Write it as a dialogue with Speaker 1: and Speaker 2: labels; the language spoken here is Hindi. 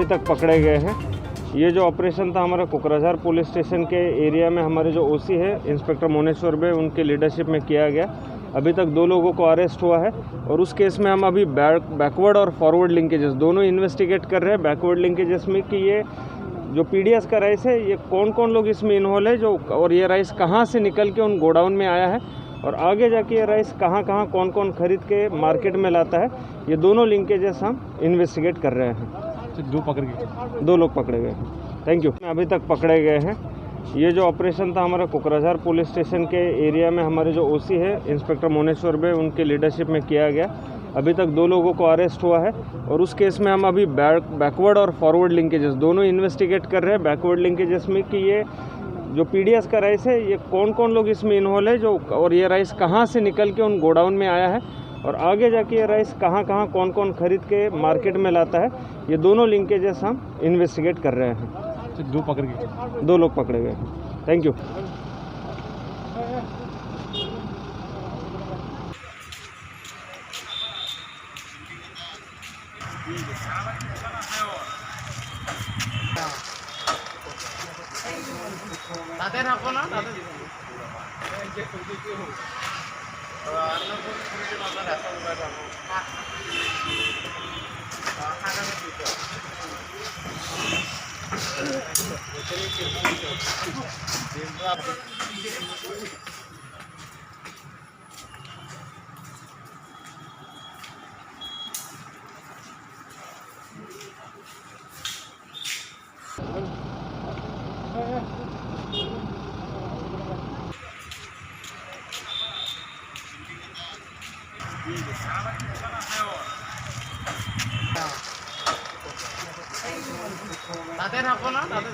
Speaker 1: तक पकड़े गए हैं। ये जो ऑपरेशन था हमारा कोकराझार पुलिस स्टेशन के एरिया में हमारे जो ओसी है इंस्पेक्टर मोनेश्वर भाई उनके लीडरशिप में किया गया। अभी तक 2 लोगों को अरेस्ट हुआ है और उस केस में हम अभी बैकवर्ड और फॉरवर्ड लिंकेजेस दोनों इन्वेस्टिगेट कर रहे हैं। बैकवर्ड लिंकेजेस में कि ये जो पीडीएस का राइस है ये कौन कौन लोग इसमें इन्वॉल्व है जो, और ये राइस कहाँ से निकल के उन गोडाउन में आया है और आगे जाके ये राइस कहाँ कहाँ कौन कौन खरीद के मार्केट में लाता है, ये दोनों लिंकेजेस हम इन्वेस्टिगेट कर रहे हैं। 2 लोग पकड़े गए हैं। Thank you. अभी तक पकड़े गए हैं। ये जो ऑपरेशन था हमारा कोकराझार पुलिस स्टेशन के एरिया में हमारे जो ओसी है इंस्पेक्टर मोनेश्वर भाई उनके लीडरशिप में किया गया। अभी तक 2 लोगों को अरेस्ट हुआ है और उस केस में हम अभी बैकवर्ड और फॉरवर्ड लिंकेजेस दोनों इन्वेस्टिगेट कर रहे हैं। बैकवर्ड लिंकेजेस में कि ये जो पीडीएस का राइस है ये कौन कौन लोग इसमें इन्वॉल्व है जो, और ये राइस कहाँ से निकल के उन गोडाउन में आया है और आगे जाके ये राइस कहाँ कहाँ कौन कौन खरीद के मार्केट में लाता है, ये दोनों लिंकेजेस हम इन्वेस्टिगेट कर रहे हैं। 2 लोग पकड़े गए हैं। Thank you.
Speaker 2: তাদের রাখো না তাদের